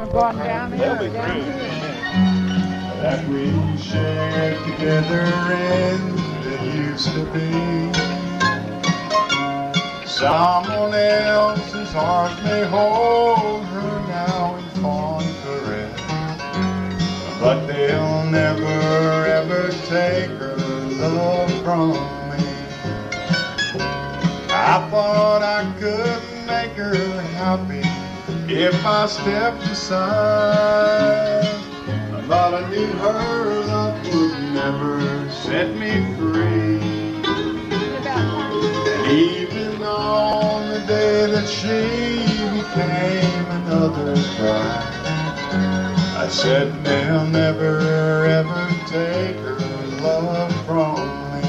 Going down here. They'll be through. That we shared together and it used to be. Someone else's heart may hold her now in fond caress, but they'll never ever take her love from me. I thought I could make her happy if I stepped aside, but I knew her love would never set me free. And even on the day that she became another's bride, I said they'll never ever take her love from me.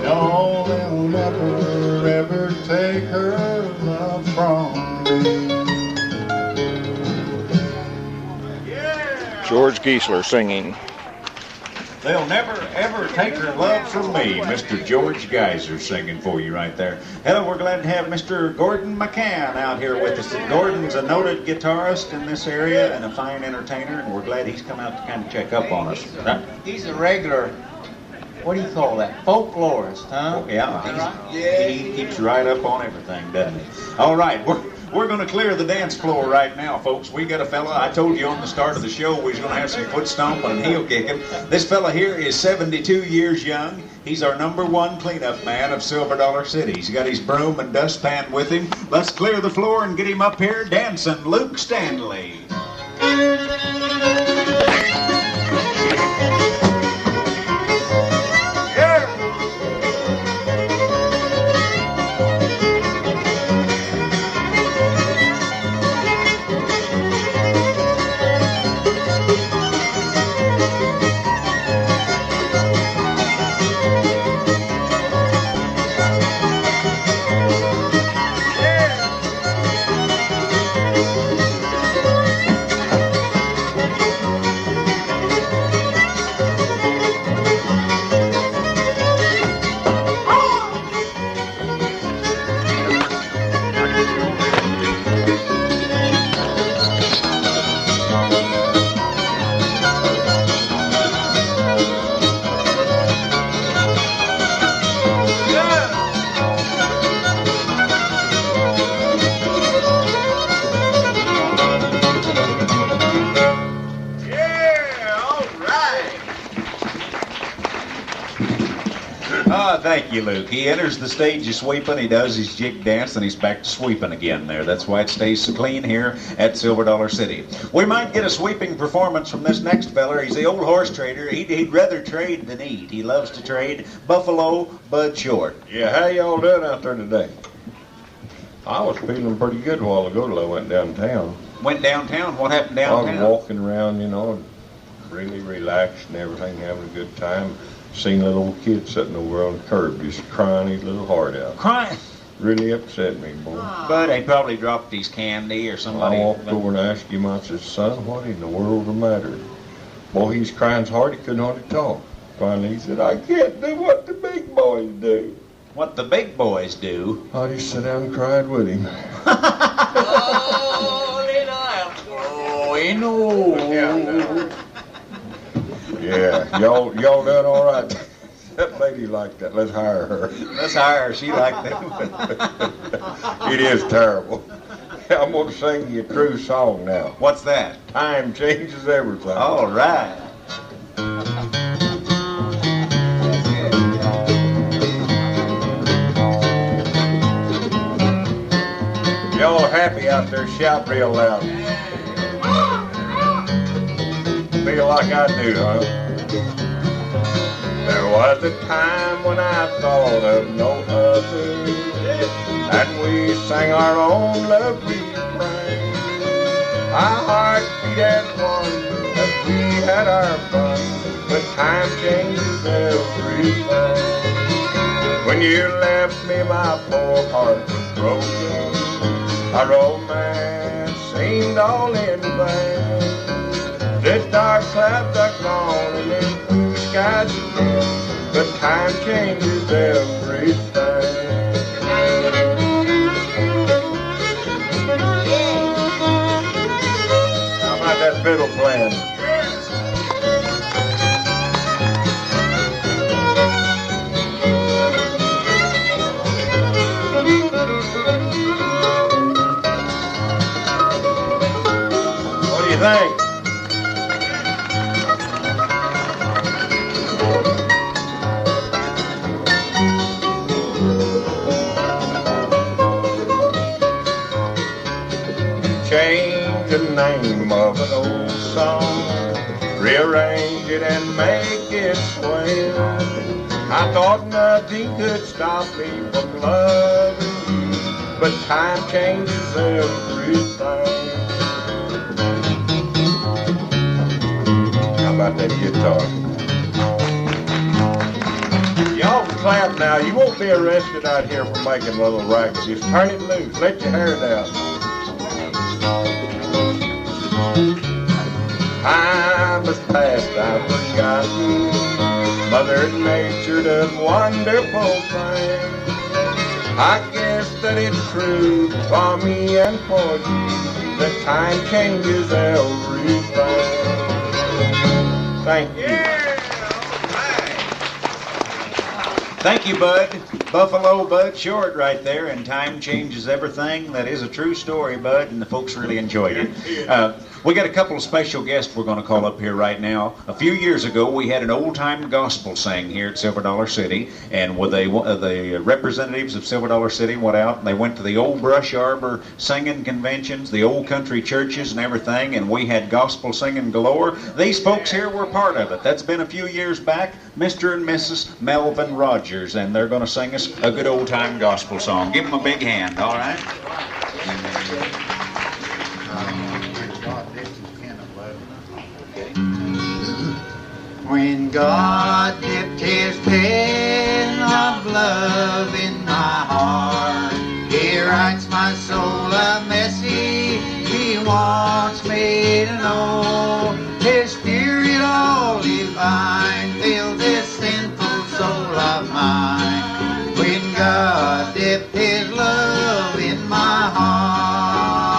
No, they'll never ever take her love from me. George Geisser singing. They'll never, ever take her love from me. Mr. George Geisser singing for you right there. Hello, we're glad to have Mr. Gordon McCann out here with us. Gordon's a noted guitarist in this area and a fine entertainer, and we're glad he's come out to kind of check up on us. Right? He's a regular, what do you call that, folklorist, huh? Yeah, he keeps right up on everything, doesn't he? All right, we're going to clear the dance floor right now, folks. We got a fella, I told you on the start of the show, we was going to have some foot stomping and heel kicking. This fella here is 72 years young. He's our #1 cleanup man of Silver Dollar City. He's got his broom and dustpan with him. Let's clear the floor and get him up here dancing. Luke Stanley. Thank you, Luke. He enters the stage of sweeping, he does his jig dance, and he's back to sweeping again there. That's why it stays so clean here at Silver Dollar City. We might get a sweeping performance from this next feller. He's the old horse trader. He'd rather trade than eat. He loves to trade. Buffalo Bud Short. Yeah, how y'all doing out there today? I was feeling pretty good a while ago till I went downtown. Went downtown? What happened downtown? I was walking around, you know, really relaxed and everything, having a good time. Seen a little kid sitting over on the curb just crying his little heart out. Crying? Really upset me, boy. But he probably dropped his candy or somebody. I walked over and asked him, I said, son, what in the world's the matter? Boy, he's crying so hard he couldn't hardly talk. Finally, he said, I can't do what the big boys do. What the big boys do? I just sat down and cried with him. Oh, you know. Yeah, y'all done all right. That lady like that. Let's hire her. Let's hire her. She like that. It is terrible. I'm going to sing you a true song now. What's that? Time changes everything. All right. Y'all happy out there? Shout real loud. Feel like I do, huh? There was a time when I thought of no other, and we sang our own love refrain. Our hearts beat as one as we had our fun, but time changes everything. When you left me, my poor heart was broken. Our romance seemed all in vain. The dark clouds are gone and the blue skies again, but time changes everything. fiddle playing. What do you think? Change the name of an old song, rearrange it and make it swing. I thought nothing could stop me from loving you, but time changes everything. How about that guitar? Y'all can clap now. You won't be arrested out here for making a little racket. Just turn it loose. Let your hair down. Time has passed, I've forgotten. Mother Nature does wonderful things. I guess that it's true for me and for you, that time changes everything. Thank you. Thank you, Bud. Buffalo Bud Short right there, and time changes everything. That is a true story, Bud, and the folks really enjoyed it. We got a couple of special guests we're going to call up here right now. A few years ago, we had an old-time gospel sing here at Silver Dollar City, and the representatives of Silver Dollar City went out, and they went to the old Brush Arbor singing conventions, the old country churches and everything, and we had gospel singing galore. These folks here were part of it. That's been a few years back. Mr. and Mrs. Melvin Rogers, and they're going to sing us a good old-time gospel song. Give them a big hand, all right? When God dipped his pen of love in my heart, he writes my soul a message he wants me to know. His spirit all divine fills this sinful soul of mine. When God dipped his love in my heart.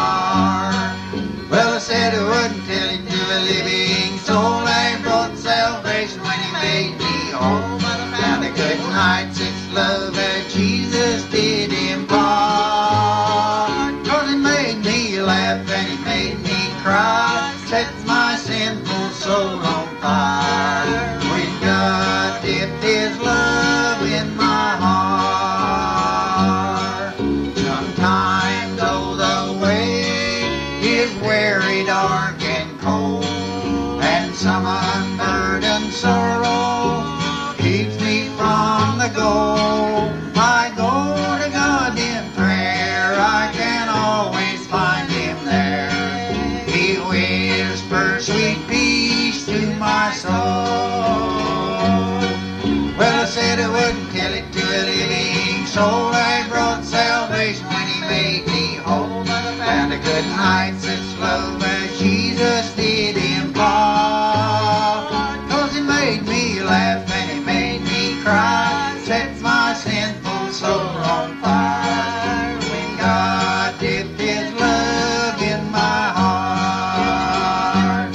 Well, I said I wouldn't tell it to a living soul. I brought salvation when he made me whole. Found a good night since love that Jesus did impart. 'Cause he made me laugh and he made me cry. Sets my sinful soul on fire. When God dipped his love in my heart. Sometimes though the way is weary, dark and cold, and some unburdened sorrow keeps me from the goal. I go to God in prayer, I can always find him there. He whispers sweet peace to my soul. Well, I said I wouldn't tell it to a living soul. I brought salvation when he made me whole. Found a good night since love that Jesus did impart. 'Cause he made me laugh and he made me cry. Sets my sinful soul on fire. When God dipped his love in my heart.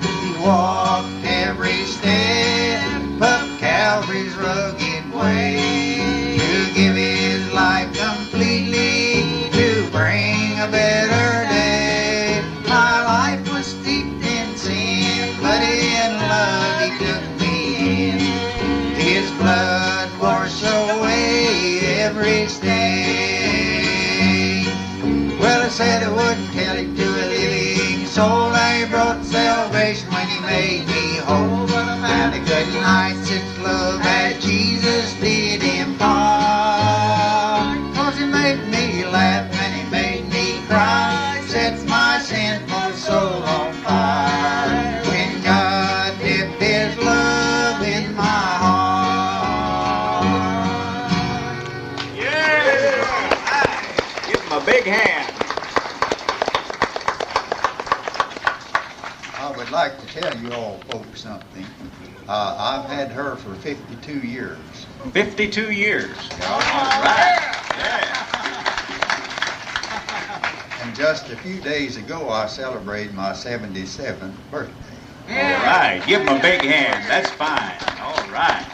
He walked every step up Calvary's rugged way to give his life completely to bring a better day. My life was steeped in sin, but in love he took me in. His blood washed away every stain. Well, I said I wouldn't tell it to a living soul. I brought salvation when he made me whole. Found a good night since love that Jesus did impart. 'Cause he made me laugh and he made me cry. Sets my sinful soul on fire. When God dipped his love in my heart. Yeah! Give them a big hand. I would like to tell you all folks something. I've had her for 52 years. 52 years. All right. Yeah. And just Just a few days ago, I celebrated my 77th birthday. All right, give them a big hand. That's fine. All right.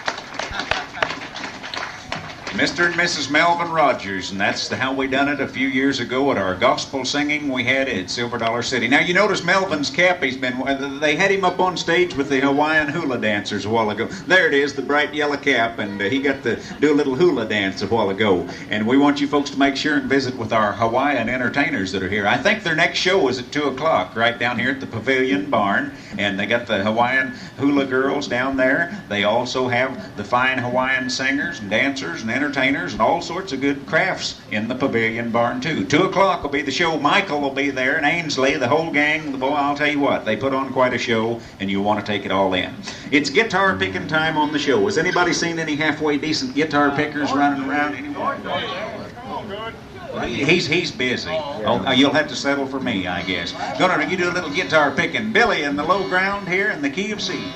Mr. and Mrs. Melvin Rogers, and that's how we done it a few years ago at our gospel singing we had at Silver Dollar City. Now, you notice Melvin's cap, they had him up on stage with the Hawaiian hula dancers a while ago. There it is, the bright yellow cap, and he got to do a little hula dance a while ago. And we want you folks to make sure and visit with our Hawaiian entertainers that are here. I think their next show is at 2 o'clock right down here at the Pavilion Barn, and they got the Hawaiian hula girls down there. They also have the fine Hawaiian singers and dancers and entertainers and all sorts of good crafts in the Pavilion Barn too. 2 o'clock will be the show. Michael will be there, and Ainsley, the whole gang. Boy, I'll tell you what, they put on quite a show, and you'll want to take it all in. It's guitar picking time on the show. Has anybody seen any halfway decent guitar pickers running around anymore? He's busy. Oh, you'll have to settle for me, I guess. Gonna you do a little guitar picking. Billy in the low ground here in the key of C.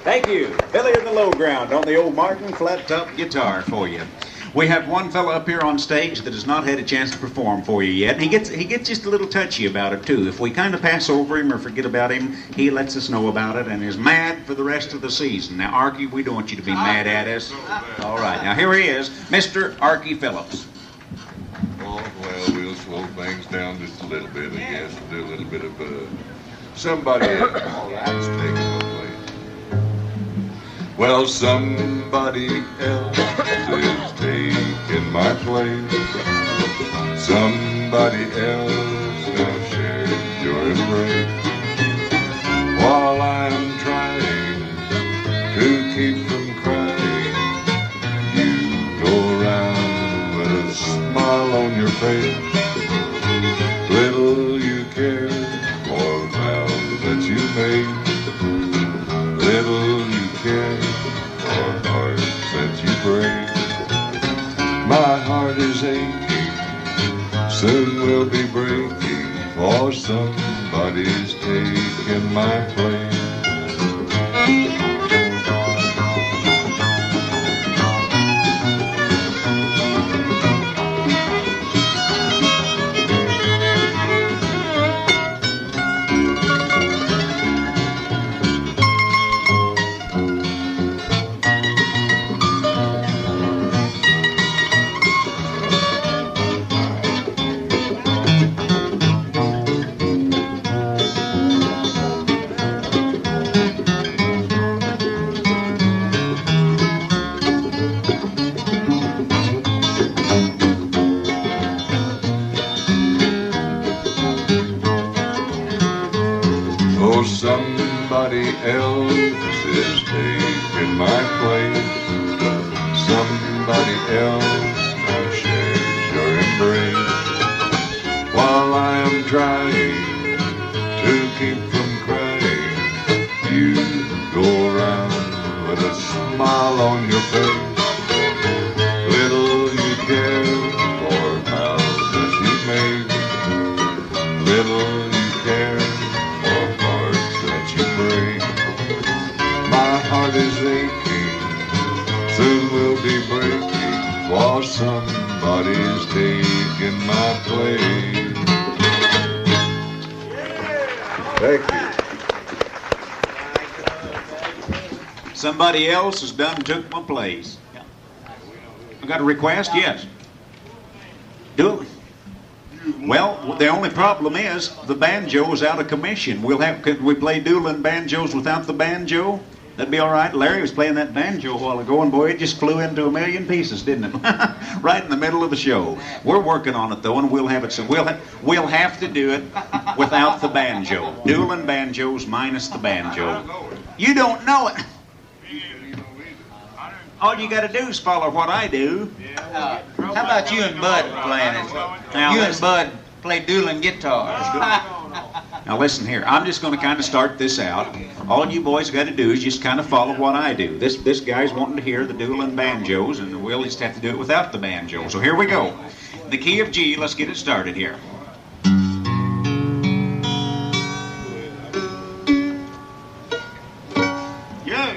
Thank you. Billy in the low ground on the old Martin flat top guitar for you. We have one fella up here on stage that has not had a chance to perform for you yet. He gets just a little touchy about it too. If we kind of pass over him or forget about him, he lets us know about it and is mad for the rest of the season. Now, Arkie, we don't want you to be mad at us. All right. Now, here he is, Mr. Arkie Phillips. Oh, well, we'll slow things down just a little bit, I guess. Do a little bit of somebody else is taking my place. Well, somebody else is taking my place. Somebody else now shares your embrace. While I'm trying to keep from crying, you go around with a smile on your face. Little you care for vows that you made. Little you care for hearts that you break. My heart is aching, soon will be breaking, for somebody's taking my place. Somebody else is taking my place. Somebody else now shares your embrace. While I am trying to keep from crying, you go around with a smile on your face. Little you care for vows that you made. Little you care for hearts that you break. My heart is aching, soon will be breaking, while somebody's taking my place. Thank you. Somebody else has done took my place. I got a request? Yes. Do it. Well, the only problem is the banjo is out of commission. Could we play dueling banjos without the banjo? That'd be all right. Larry was playing that banjo a while ago, and boy, it just flew into a million pieces, didn't it? Right in the middle of the show. We're working on it though, and we'll have it. So we'll have to do it without the banjo. Dueling banjos minus the banjo. You don't know it. All you got to do is follow what I do. How about you and Bud playing it? You and Bud play dueling guitars. Now listen here, I'm just going to kind of start this out. All you boys got to do is just kind of follow what I do. This guy's wanting to hear the dueling banjos, and we'll just have to do it without the banjo. So here we go. In the key of G, let's get it started here. Yeah.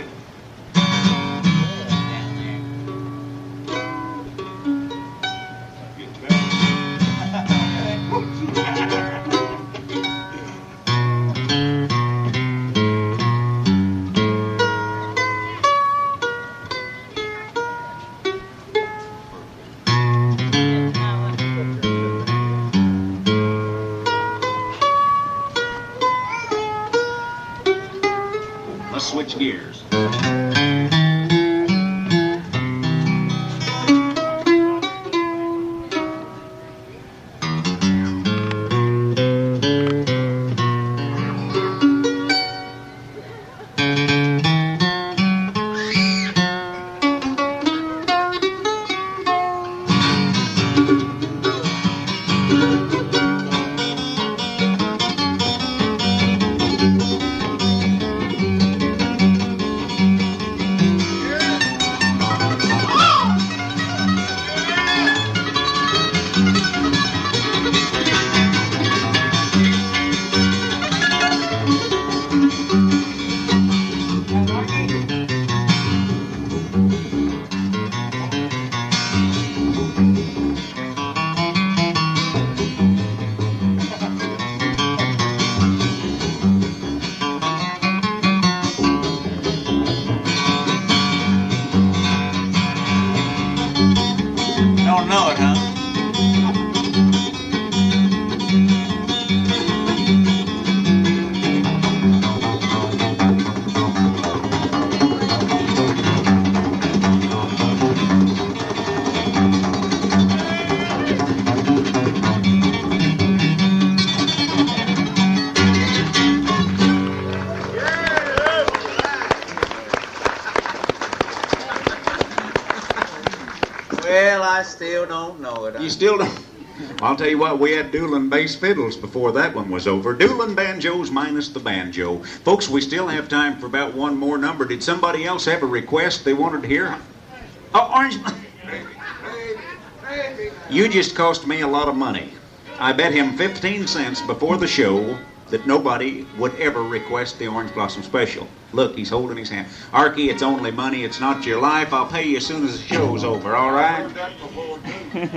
Switch gears. Don't know it, huh? Well, I still don't know it. You still don't? I'll tell you what, we had dueling bass fiddles before that one was over. Dueling banjos minus the banjo. Folks, we still have time for about one more number. Did somebody else have a request they wanted to hear? Oh, Orange. You just cost me a lot of money. I bet him 15 cents before the show that nobody would ever request the Orange Blossom Special. Look, he's holding his hand. Arkie, it's only money, it's not your life. I'll pay you as soon as the show's over, all right?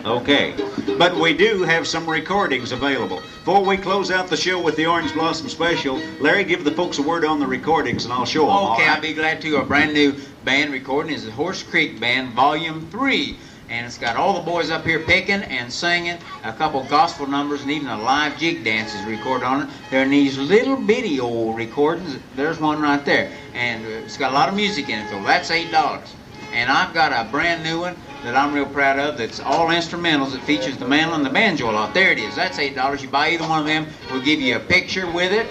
Okay. But we do have some recordings available. Before we close out the show with the Orange Blossom Special, Larry, give the folks a word on the recordings and I'll show them. Okay, right? I'll be glad to. A brand new band recording is the Horse Creek Band, Volume 3. And it's got all the boys up here picking and singing, a couple gospel numbers, and even a live jig dance is recorded on it. They're in these little bitty old recordings. There's one right there. And it's got a lot of music in it, so that's $8. And I've got a brand new one that I'm real proud of that's all instrumentals. It features the mandolin and the banjo a lot. There it is. That's $8. You buy either one of them, we'll give you a picture with it.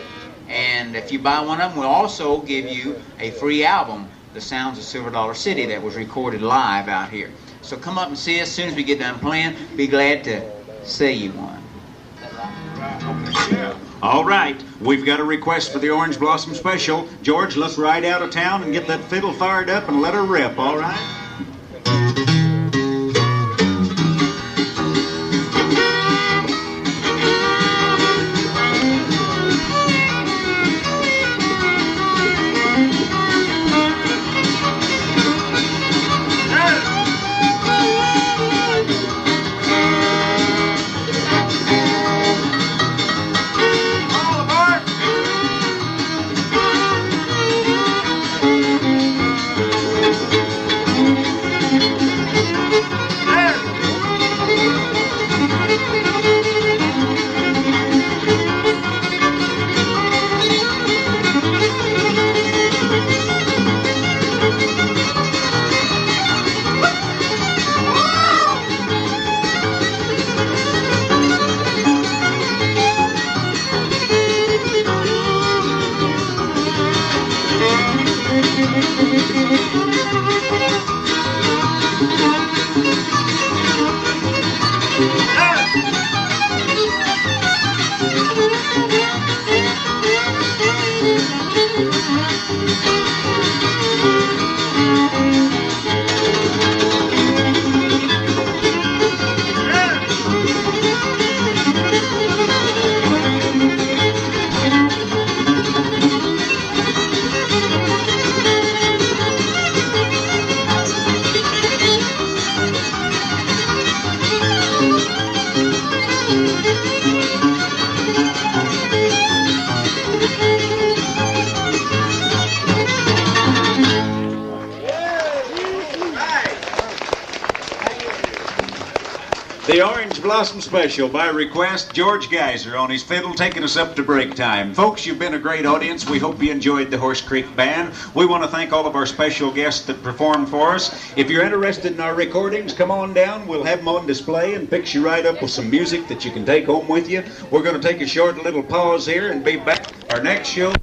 And if you buy one of them, we'll also give you a free album, The Sounds of Silver Dollar City, that was recorded live out here. So come up and see us as soon as we get done playing. Be glad to sell you one. All right, we've got a request for the Orange Blossom Special. George, let's ride out of town and get that fiddle fired up and let her rip, all right? The Orange Blossom Special, by request, George Geisser on his fiddle, taking us up to break time. Folks, you've been a great audience. We hope you enjoyed the Horse Creek Band. We want to thank all of our special guests that performed for us. If you're interested in our recordings, come on down. We'll have them on display and fix you right up with some music that you can take home with you. We're going to take a short little pause here and be back. Our next show.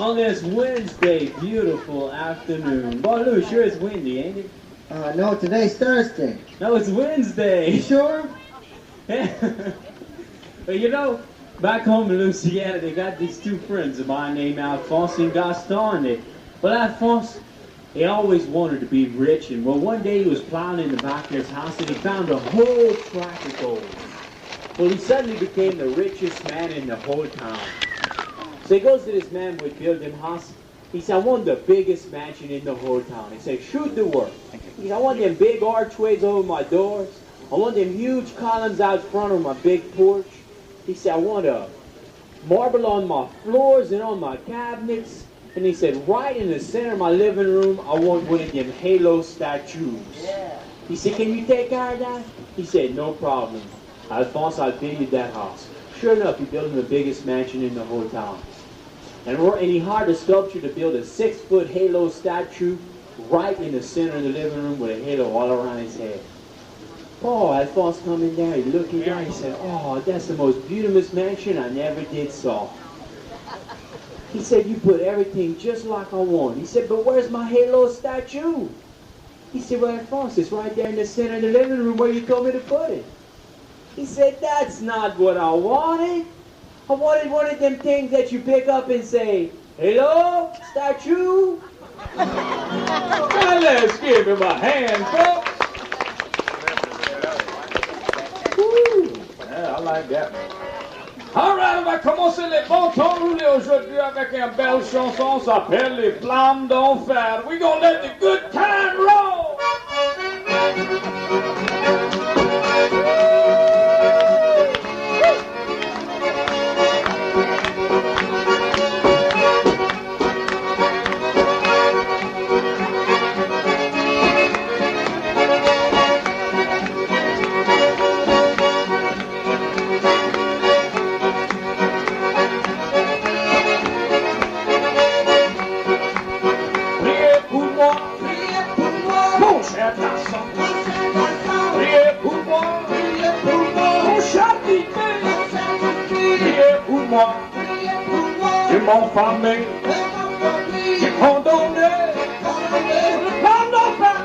on this Wednesday beautiful afternoon. Boy, Lou, sure it's windy, ain't it? No, today's Thursday. No, it's Wednesday. You sure? But you know, back home in Louisiana, they got these two friends of mine named Alphonse and Gaston. Well, Alphonse, he always wanted to be rich, and well, one day he was plowing in the back of his house, and he found a whole tract of gold. Well, he suddenly became the richest man in the whole town. So he goes to this man who would build him house. He said, I want the biggest mansion in the whole town. He said, shoot the work. He said, I want them big archways over my doors. I want them huge columns out front of my big porch. He said, I want a marble on my floors and on my cabinets. And he said, right in the center of my living room, I want one of them halo statues. Yeah. He said, can you take care of that? He said, no problem. Alphonse, I'll build you that house. Sure enough, he built him the biggest mansion in the whole town. And he hired a sculptor to build a 6-foot halo statue right in the center of the living room with a halo all around his head. Oh, Alphonse come in there, he looked at that, he said, oh, that's the most beautiful mansion I never did saw. He said, you put everything just like I want. He said, but where's my halo statue? He said, well, Alphonse, it's right there in the center of the living room where you told me to put it. He said, that's not what I wanted. I wanted one of them things that you pick up and say, hello, statue? Now let's give him a hand, folks. Woo. Yeah, I like that. All right, on va commencer les bons temps roulés aujourd'hui avec une belle chanson qui s'appelle Les Flammes d'Enfer. We're gonna let the good time roll. C'est mon famille, j'ai condamné, le plan d'enfer.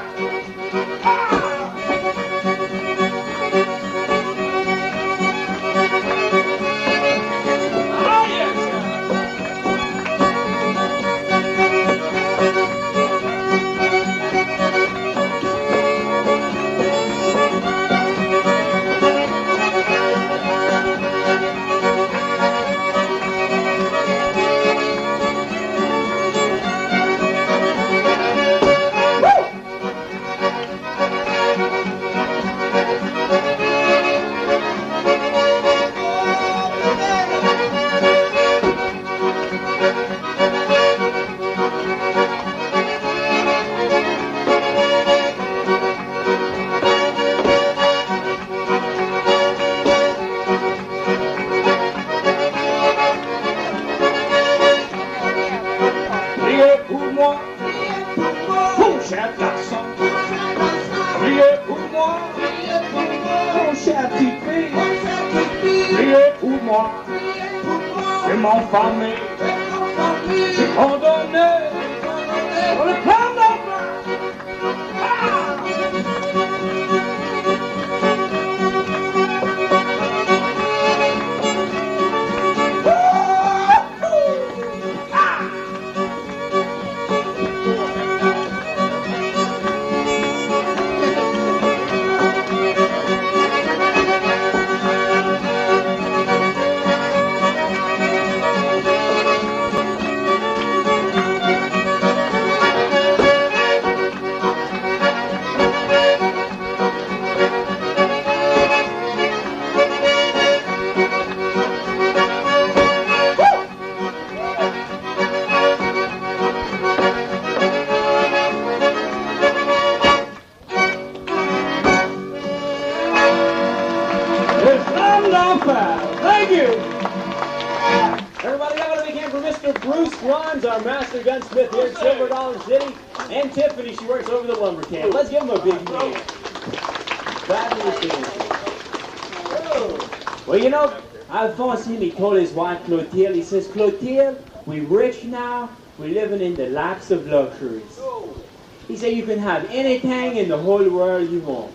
C'est mon famille, j'ai condamné, le plan d'enfer. Thank you. Everybody got a big hand for Mr. Bruce Grimes, our master gunsmith here in Silver Dollar City, and Tiffany, she works over the lumber camp. Let's give them a big hand. Fabulous dancing. Well, you know, Alphonse, he told his wife Clotilde, he says, Clotilde, We rich now, we living in the laps of luxuries. He said, you can have anything in the whole world you want.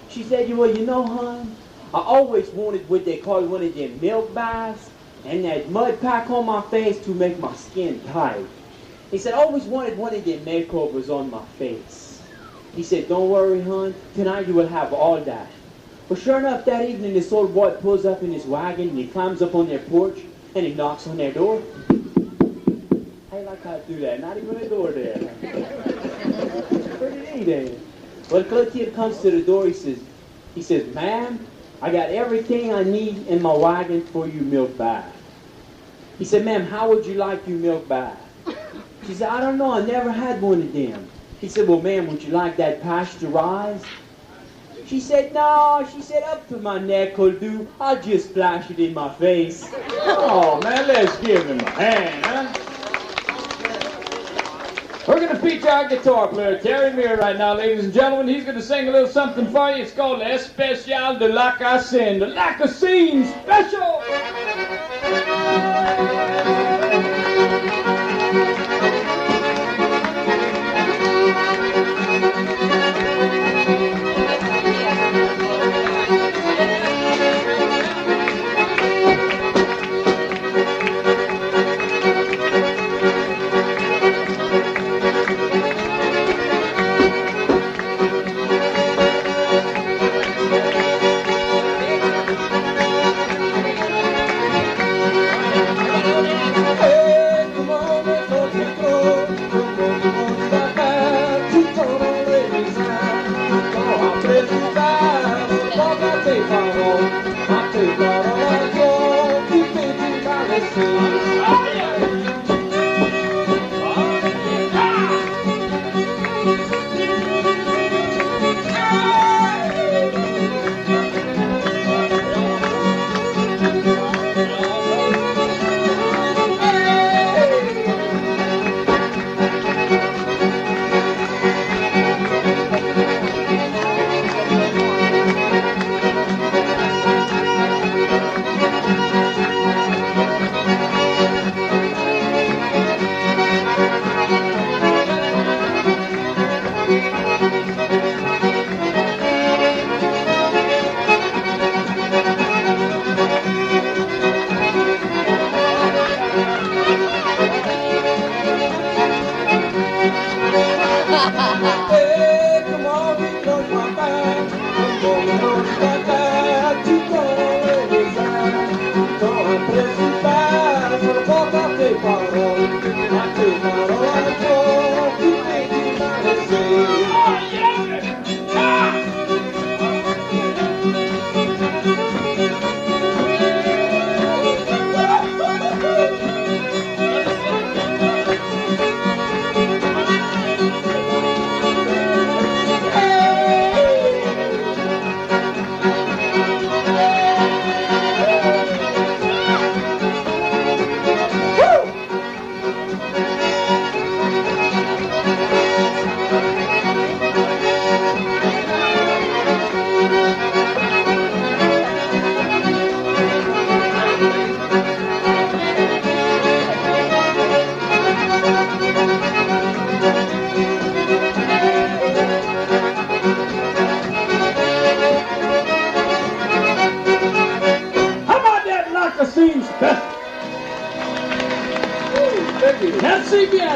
She said, well, you know, hon, I always wanted what they call one of them milk baths and that mud pack on my face to make my skin tight. He said, I always wanted one of them makeovers on my face. He said, don't worry, hon, tonight you will have all that. But sure enough, that evening, this old boy pulls up in his wagon and he climbs up on their porch and he knocks on their door. Hey, like I do that, not even a door there. Pretty neat, ain't it? Well, Clotilde comes to the door, he says, ma'am, I got everything I need in my wagon for you milk bath. He said, ma'am, how would you like your milk bath? She said, I don't know, I never had one of them. He said, well, ma'am, would you like that pasteurized? She said, no. She said, up to my neck will do. I'll just splash it in my face. Oh, man, let's give him a hand, huh? We're going to feature our guitar player, Terry Meir, right now, ladies and gentlemen. He's going to sing a little something for you. It's called Especial de la Cassine, the La Cassine Special.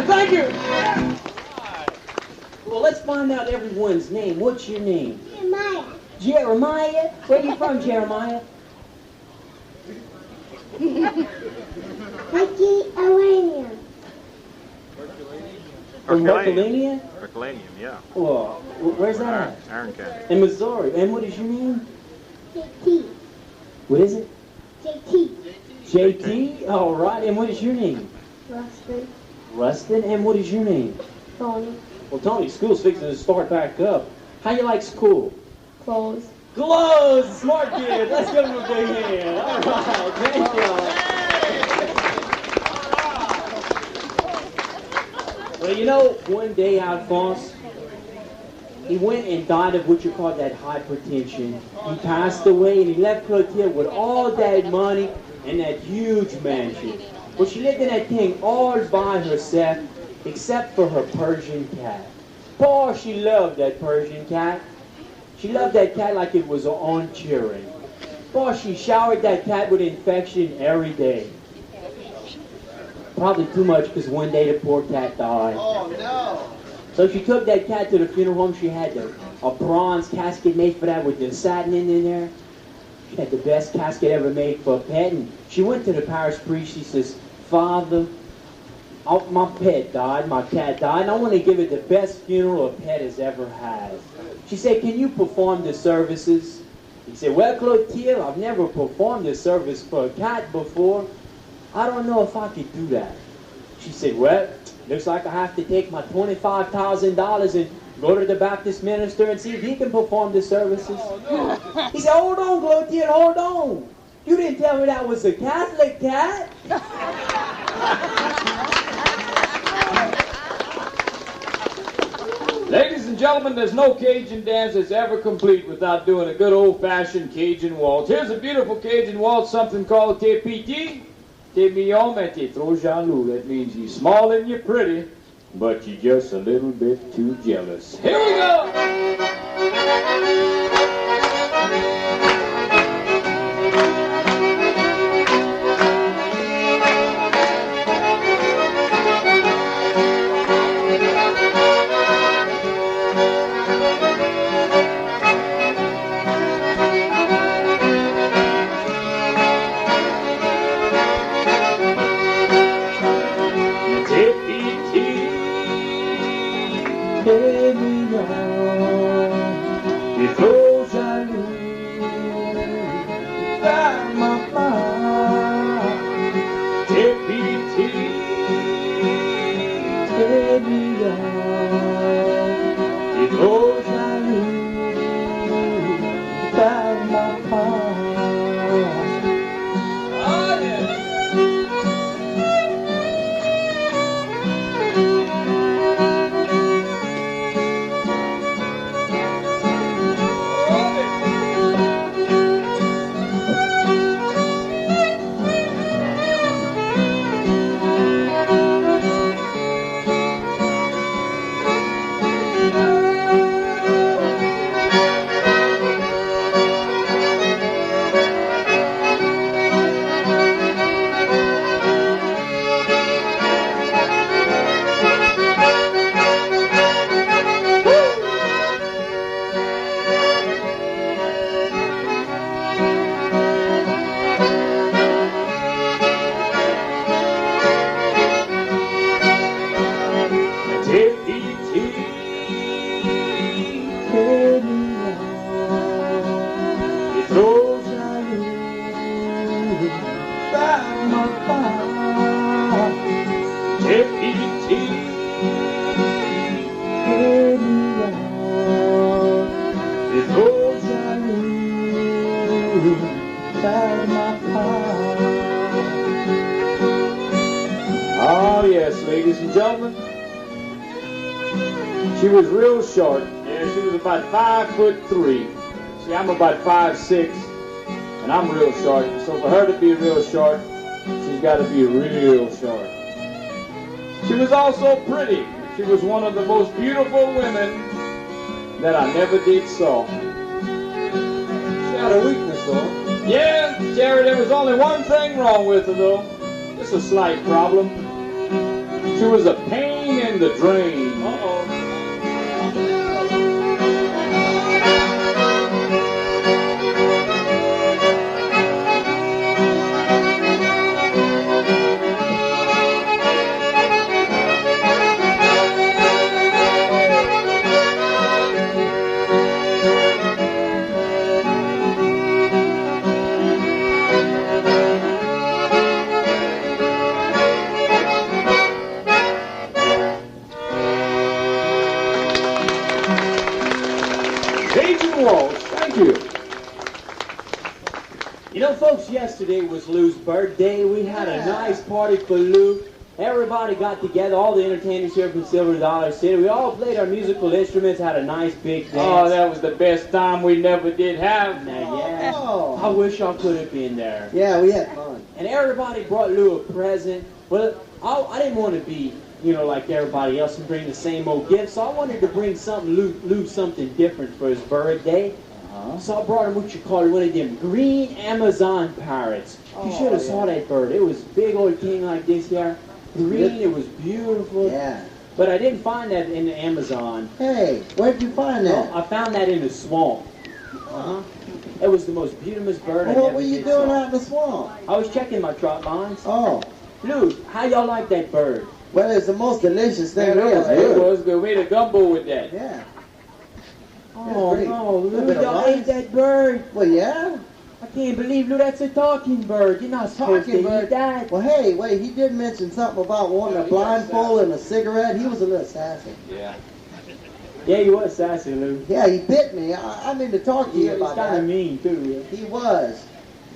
Thank you. Well, let's find out everyone's name. What's your name? Jeremiah. Jeremiah? Where are you from, Jeremiah? Herculaneum. From Herculaneum? Herculaneum, yeah. Well, where's that at? Iron County. In Missouri. And what is your name? JT. What is it? JT. JT? All right. And what is your name? Rustin. Rustin. And what is your name? Tony. Well, Tony, school's fixing to start back up. How you like school? Clothes. Clothes! Smart kid. Let's give him a big hand. All right. Thank you. Well, you know, one day, Alphonse, he went and died of what you call that hypertension. He passed away and he left Clotilde with all that money and that huge mansion. Well, she lived in that thing all by herself, except for her Persian cat. Boy, she loved that Persian cat. She loved that cat like it was her own children. Boy, she showered that cat with infection every day. Probably too much because one day the poor cat died. Oh, no. So she took that cat to the funeral home. She had a bronze casket made for that with the satin in there. She had the best casket ever made for a pet. And she went to the parish priest. She says, Father, my pet died, my cat died, and I want to give it the best funeral a pet has ever had. She said, can you perform the services? He said, well, Clotilde, I've never performed a service for a cat before. I don't know if I could do that. She said, well, looks like I have to take my $25,000 and go to the Baptist minister and see if he can perform the services. He said, hold on, Clotilde, hold on. You didn't tell me that was a Catholic cat. Ladies and gentlemen, there's no Cajun dance that's ever complete without doing a good old-fashioned Cajun waltz. Here's a beautiful Cajun waltz, something called Te Piti, Te Mignon, et Te Trop Jaloux. That means you're small and you're pretty, but you're just a little bit too jealous. Here we go! Oh yes, ladies and gentlemen. She was real short. Yeah, she was about 5'3". See, I'm about 5'6", and I'm real short. So for her to be real short, she's got to be real short. She was also pretty. She was one of the most beautiful women that I never did saw. She had a weakness, though. Yeah, Jerry, there was only one thing wrong with her, though. Just a slight problem. She was a pain in the drain. Uh-oh. You know, folks, yesterday was Lou's birthday. We had a nice party for Lou. Everybody got together, all the entertainers here from Silver Dollar City. We all played our musical instruments, had a nice big dance. Oh, that was the best time we never did have. Now, yeah. I wish I could have been there. Yeah, we had fun. and everybody brought Lou a present. Well, I didn't want to be, like everybody else and bring the same old gifts. So I wanted to bring Lou something different for his birthday. So I brought him what you call it, one of them green Amazon parrots. You should have saw that bird. It was big old thing like this here. Green, it was beautiful. Yeah. But I didn't find that in the Amazon. Hey, where'd you find that? Well, I found that in the swamp. It was the most beautiful bird I Well, what ever were you did doing saw. out in the swamp? I was checking my trot lines. Oh. Lou, how y'all like that bird? Well, it's the most delicious thing there is. It was good. We had a gumbo with that. Yeah. Oh, great. no, Little Lou, bit of y'all rice. ate that bird. Well, yeah. I can't believe, Lou, that's a talking bird. You're not supposed to eat that. Well, hey, wait, he did mention something about wanting a blindfold and a cigarette. He was a little sassy. Yeah. Yeah, he was sassy, Lou. Yeah, he bit me. I mean to talk to you He's about kind that. of mean, too. He was.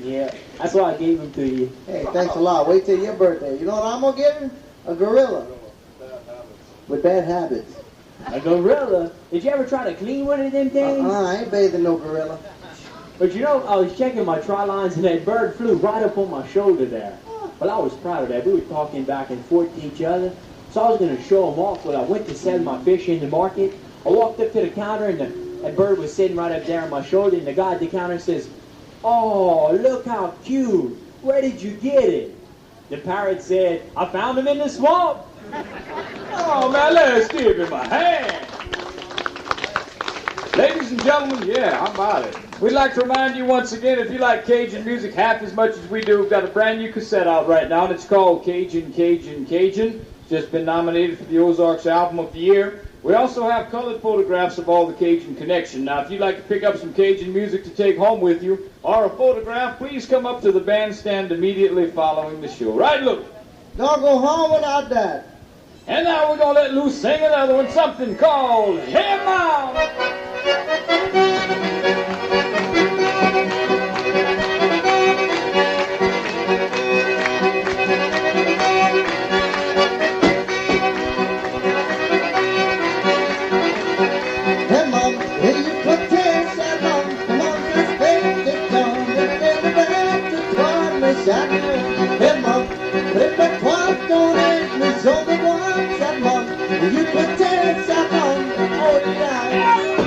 Yeah, that's why I gave him to you. Hey, thanks a lot. Wait till your birthday. You know what I'm going to give him? A gorilla. With bad habits. A gorilla? Did you ever try to clean one of them things? I ain't bathing no gorilla. But I was checking my trot lines and that bird flew right up on my shoulder there. Well, I was proud of that. We were talking back and forth to each other. So I was going to show him off when I went to sell my fish in the market. I walked up to the counter and that bird was sitting right up there on my shoulder, and the guy at the counter says, "Oh, look how cute. Where did you get it?" The parrot said, "I found him in the swamp." Oh, man, let's give him a hand. Ladies and gentlemen, yeah, how about it? We'd like to remind you once again, if you like Cajun music half as much as we do, we've got a brand new cassette out right now, and it's called Cajun, Cajun, Cajun. It's just been nominated for the Ozarks Album of the Year. We also have colored photographs of all the Cajun connection. Now, if you'd like to pick up some Cajun music to take home with you, or a photograph, please come up to the bandstand immediately following the show. Right, Luke? Don't go home without that. And now we're going to let Lou sing another one, something called Hey Mom! Hey, Mom, will you put this at home? Come on, just take it down. Get it in the bed to turn the shadow. Hey, Mom, put my clock on it. There's only one at Mom. Will you put this at home? Oh, yeah.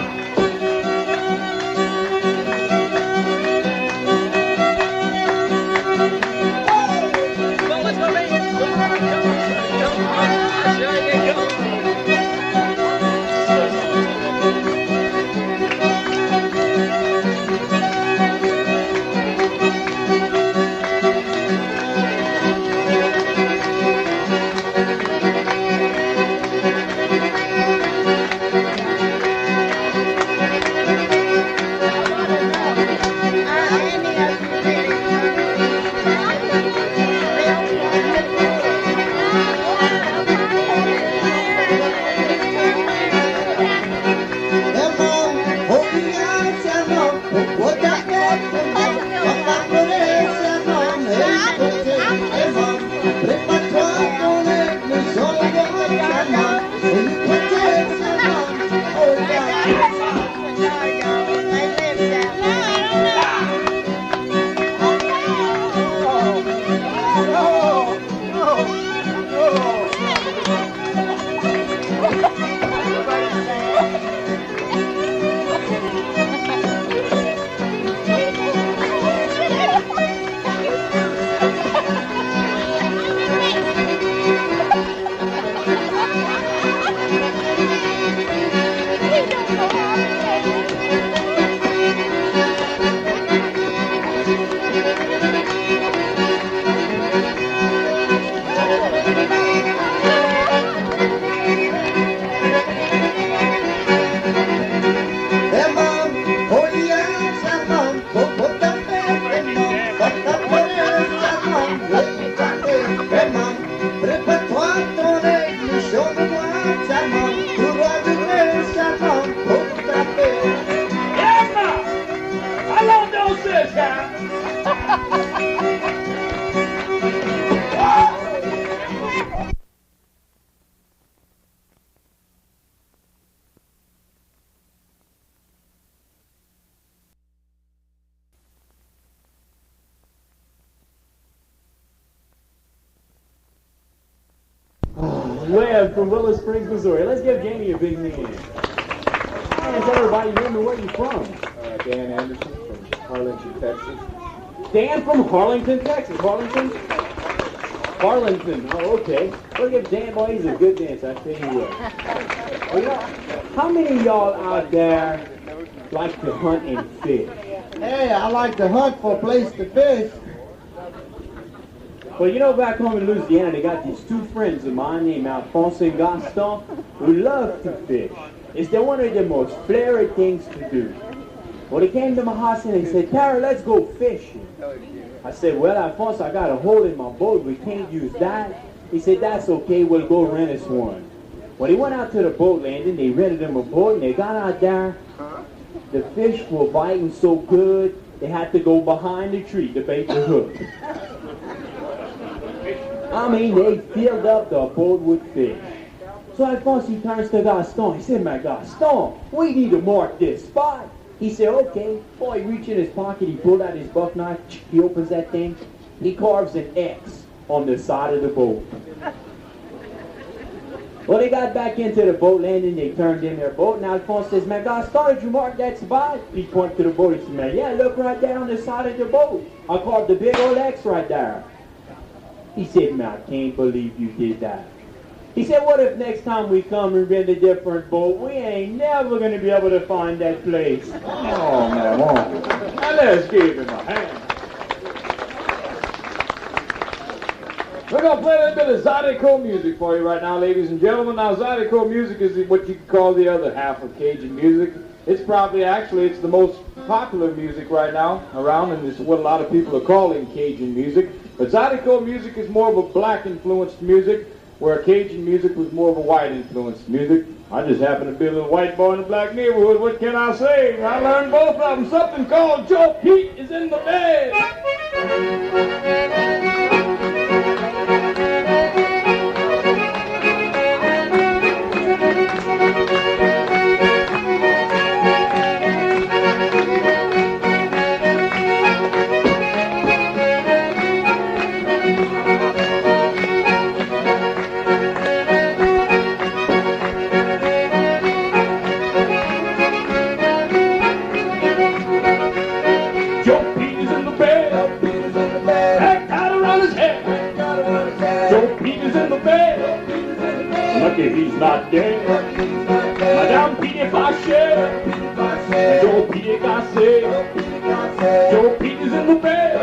Webb from Willow Springs, Missouri. Let's give Jamie a big hand. And tell everybody your name and where you from. Dan Anderson from Harlingen, Texas. Dan from Harlingen, Texas. Harlingen? Oh, okay. Look at Dan, boy, he's a good dancer, I tell you what. Well, you know, how many of y'all out there like to hunt and fish? Hey, I like to hunt for a place to fish. Well, you know, back home in Louisiana, they got these two friends of mine named Alphonse and Gaston who love to fish. It's one of the most flary things to do. Well, they came to my house and they said, Tara, let's go fishing. I said, well, Alphonse, I got a hole in my boat. We can't use that. He said, that's okay. We'll go rent us one. Well, they went out to the boat landing. They rented them a boat, and they got out there. The fish were biting so good, they had to go behind the tree to bait the hook. I mean, they filled up the boat with fish. So Alphonse, he turns to Gaston. He said, man, Gaston, we need to mark this spot. He said, okay. Boy, he reached in his pocket, he pulled out his buck knife, he opens that thing, he carves an X on the side of the boat. Well, they got back into the boat landing, they turned in their boat, and Alphonse says, man, Gaston, did you mark that spot? He pointed to the boat, he said, man, yeah, look right there on the side of the boat. I carved the big old X right there. He said, man, I can't believe you did that. He said, what if next time we come and rent a different boat, we ain't never going to be able to find that place? Oh, man, now let's give him a hand. We're going to play a little bit of Zydeco music for you right now, ladies and gentlemen. Now, Zydeco music is what you could call the other half of Cajun music. It's probably, actually, it's the most popular music right now around, and it's what a lot of people are calling Cajun music. But Zydeco music is more of a black-influenced music, where Cajun music was more of a white-influenced music. I just happen to be a little white boy in a black neighborhood. What can I say? I learned both of them. Something called Joe Pete is in the bed. He's not dead. Madame Pete Fâché. Joe Pete Gassé. Joe Pete is in the bed.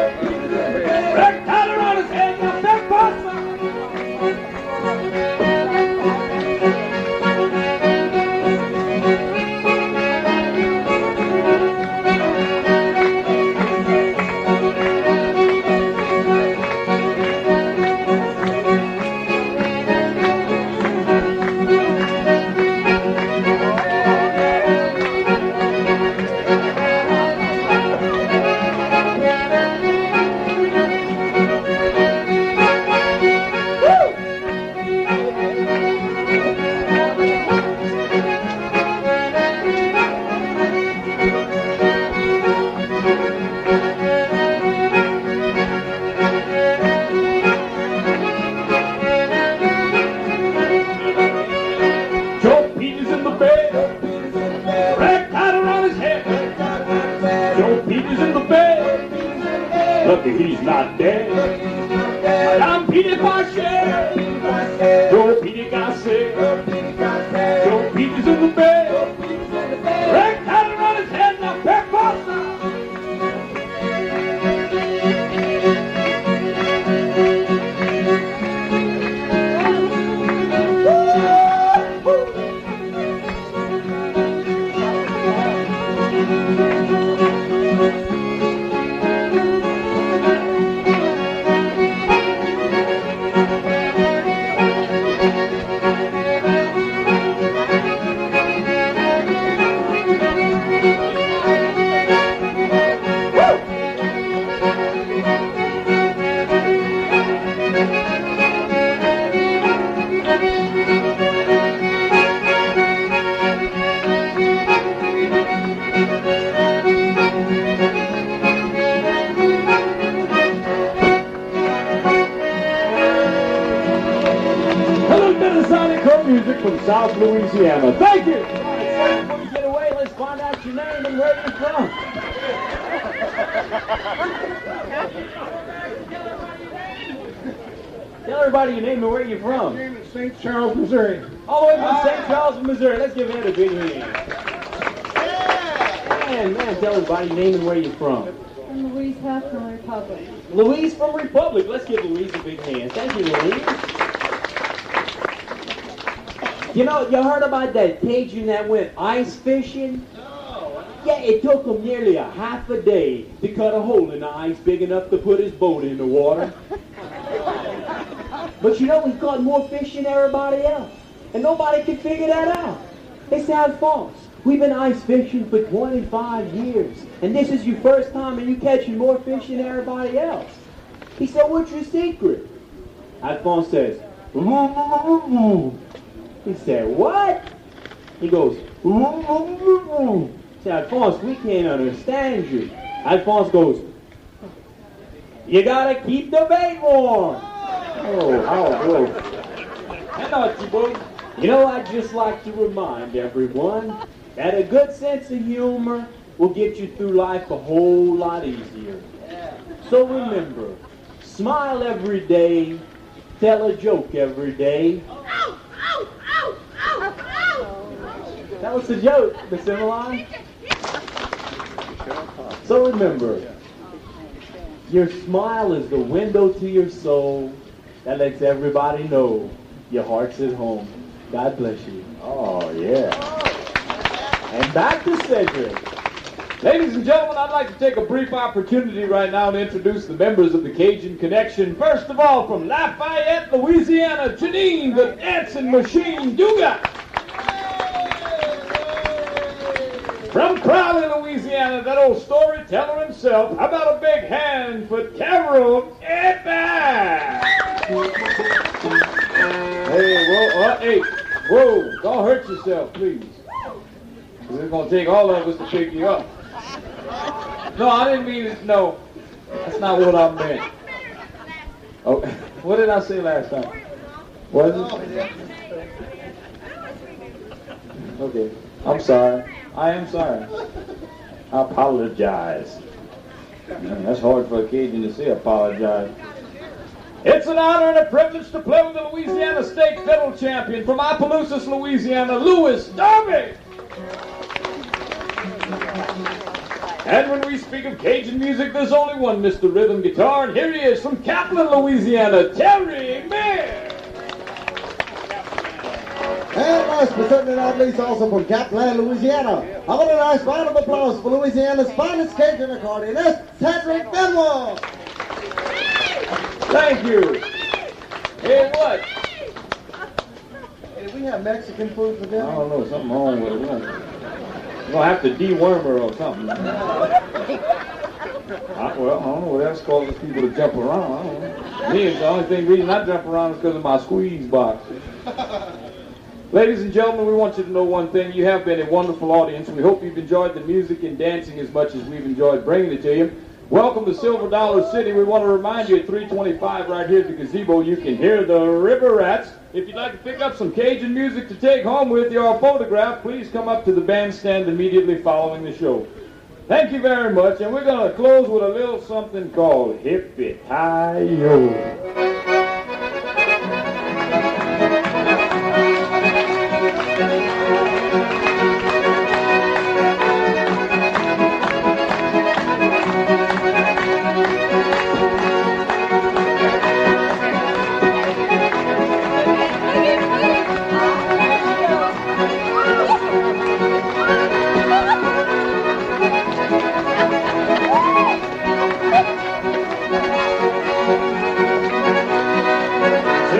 Red collar on his head. Now back pasta. He's not dead. Madame Pete Fâché. Joe Pete Gassé. Joe Pete is in the bed. Red collar on his head. Now back pasta. Senesonico music from South Louisiana. Thank you. All right, so before we get away, let's find out your name and where you're from. Tell everybody your name and where you're from. My name is St. Charles, Missouri. All the way from St. Charles, Missouri. Let's give it a big hand. Man, tell everybody your name and where you're from. I'm Louise Huff from Republic. Louise from Republic. Let's give Louise a big hand. Thank you, Louise. You know, you heard about that Cajun that went ice fishing? Yeah, it took him nearly a half a day to cut a hole in the ice big enough to put his boat in the water. But you know, he caught more fish than everybody else. And nobody could figure that out. They said, false. We've been ice fishing for 25 years. And this is your first time and you catching more fish than everybody else. He said, what's your secret? Alphonse says, He said, what? He goes, He said, Alphonse, we can't understand you. Alphonse goes, you gotta keep the bait warm. Oh, how gross. I know what you boy. You know, I'd just like to remind everyone that a good sense of humor will get you through life a whole lot easier. So remember, smile every day, tell a joke every day. That was a joke, Miss Emmeline. So remember, your smile is the window to your soul that lets everybody know your heart's at home. God bless you. Oh, yeah. And back to Cedric. Ladies and gentlemen, I'd like to take a brief opportunity right now to introduce the members of the Cajun Connection. First of all, from Lafayette, Louisiana, Janine, the dancing machine, Duga. From Crowley, Louisiana, that old storyteller himself. How about a big hand for Carol Edman? Hey, whoa, don't hurt yourself, please. It's going to take all of us to pick you up. No, I didn't mean it. No, that's not what I meant. Oh, what did I say last time? What is it? Okay, I'm sorry. I am sorry. I apologize. Man, that's hard for a Cajun to say apologize. It's an honor and a privilege to play with the Louisiana State Fiddle Champion from Opelousas, Louisiana, Louis Darby. And when we speak of Cajun music, there's only one Mr. Rhythm Guitar, and here he is from Kaplan, Louisiana, Terry Mayer. And last but certainly not least, also from Caplan, Louisiana. How about a nice round of applause for Louisiana's finest Cajun accordionist, Cedric Benoit. Thank you. Hey, what? Hey, do we have Mexican food for dinner? I don't know, something wrong with it. We're going to have to deworm her or something. Well, I don't know what else causes people to jump around. I don't know. Me, the only reason I jump around is because of my squeeze box. Ladies and gentlemen, we want you to know one thing. You have been a wonderful audience. We hope you've enjoyed the music and dancing as much as we've enjoyed bringing it to you. Welcome to Silver Dollar City. We want to remind you at 325 right here at the gazebo, you can hear the River Rats. If you'd like to pick up some Cajun music to take home with you or a photograph, please come up to the bandstand immediately following the show. Thank you very much, and we're going to close with a little something called Hippie-Hi-Yo.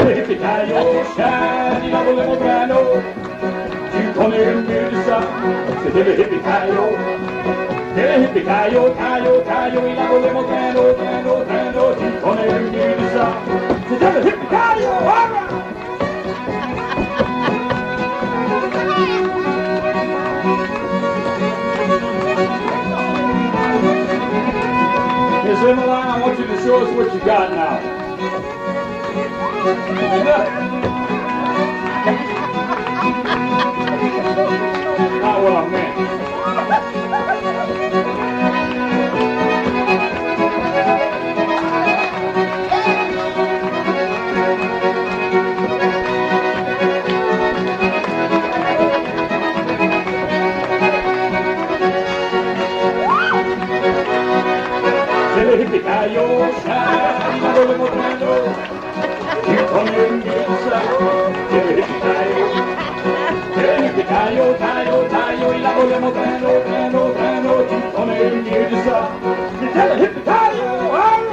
Hippie-Hi-Yo, shiny double little grano. You come here and hear the sound. Say, hippie-Hi-Yo. Hippie-Hi-Yo, Hi-Yo, Hi-Yo, double little grano, grano, grano. You come here and hear the sound. Say, hippie-Hi-Yo, all right. Miss Emmeline, I want you to show us what you got now. Not what I meant. Hippie-ki-yo, shine, my little motorando. You come here and get inside. Hippie-ki-yo. Hippie-ki-yo, tie-yo, tie-yo, y la volvemos trando, trando, trando. You come here and get inside. You tell the hippie-ki-yo, all right.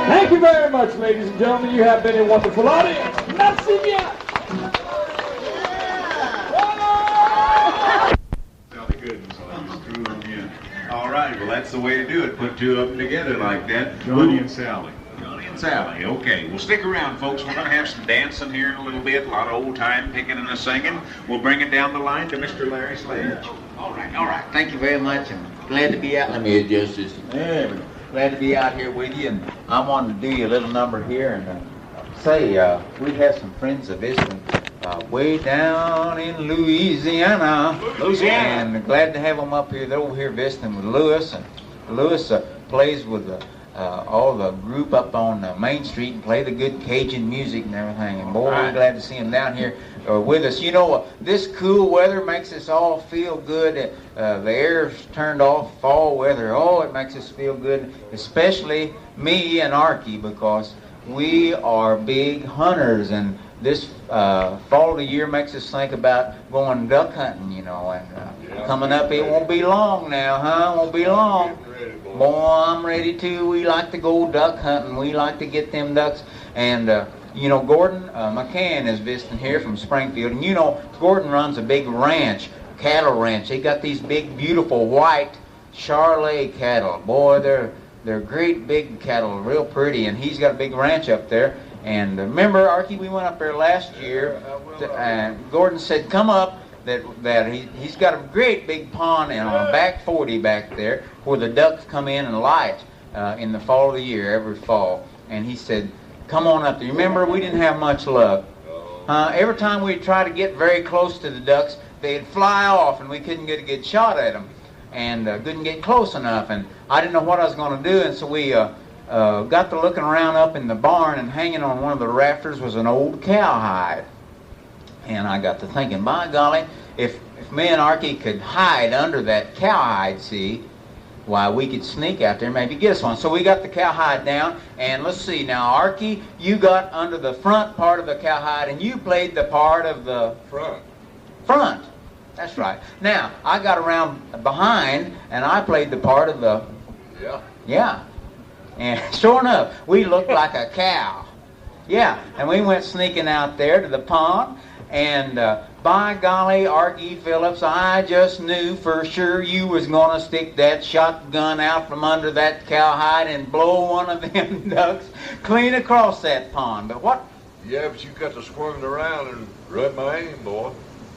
Thank you very much, ladies and gentlemen. You have been a wonderful audience. Merci bien. Sounded good, so I just threw them in. All right, well, that's the way to do it. Put two of them together like that. Johnny and Sally. Johnny and Sally. Okay, well, stick around, folks. We're going to have some dancing here in a little bit. A lot of old time picking and a singing. We'll bring it down the line to Mr. Larry Sledge. All right. Thank you very much. I'm glad to be out. Let me adjust this. There we go. Glad to be out here with you, and I wanted to do you a little number here and say we have some friends of visiting way down in Louisiana. And glad to have them up here. They're over here visiting with Lewis, and Lewis plays with all the group up on Main Street and play the good Cajun music and everything. And boy, we're glad to see them down here with us. You know, this cool weather makes us all feel good. The air's turned off, fall weather. Oh, it makes us feel good, especially me and Arkie, because we are big hunters, and this fall of the year makes us think about going duck hunting, you know, and coming up, it won't be long now, huh? Won't be long. Boy, I'm ready to. We like to go duck hunting. We like to get them ducks. And, you know, Gordon McCann is visiting here from Springfield. And, you know, Gordon runs a big ranch, cattle ranch. They got these big, beautiful, white Charolais cattle. Boy, they're great big cattle, real pretty. And he's got a big ranch up there. And remember, Arkie, we went up there last year. And Gordon said, come up. That he's got a great big pond and on a back 40 back there where the ducks come in and light in the fall of the year, every fall. And he said, come on up there. Remember, we didn't have much luck. Every time we'd try to get very close to the ducks, they'd fly off and we couldn't get a good shot at them and couldn't get close enough. And I didn't know what I was going to do, and so we got to looking around up in the barn, and hanging on one of the rafters was an old cowhide. And I got to thinking, by golly, if me and Arkie could hide under that cowhide, see, why, we could sneak out there and maybe get us one. So we got the cowhide down, and let's see, now, Arkie, you got under the front part of the cowhide, and you played the part of the... Front. That's right. Now, I got around behind, and I played the part of the... Yeah. And sure enough, we looked like a cow. Yeah, and we went sneaking out there to the pond, and by golly, Arkie Phillips, I just knew for sure you was going to stick that shotgun out from under that cowhide and blow one of them ducks clean across that pond. But what? Yeah, but you got to squirm around and run my aim, boy.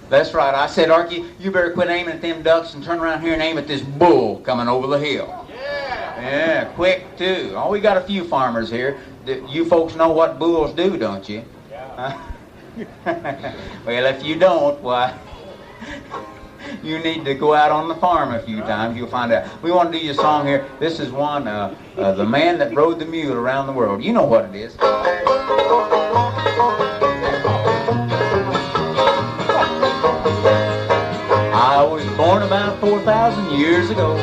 That's right. I said, Arkie, you better quit aiming at them ducks and turn around here and aim at this bull coming over the hill. Yeah, quick, too. Oh, we got a few farmers here. You folks know what bulls do, don't you? Yeah. Well, if you don't, why, you need to go out on the farm a few times. You'll find out. We want to do you a song here. This is one, The Man That Rode the Mule Around the World. You know what it is. I was born about 4,000 years ago.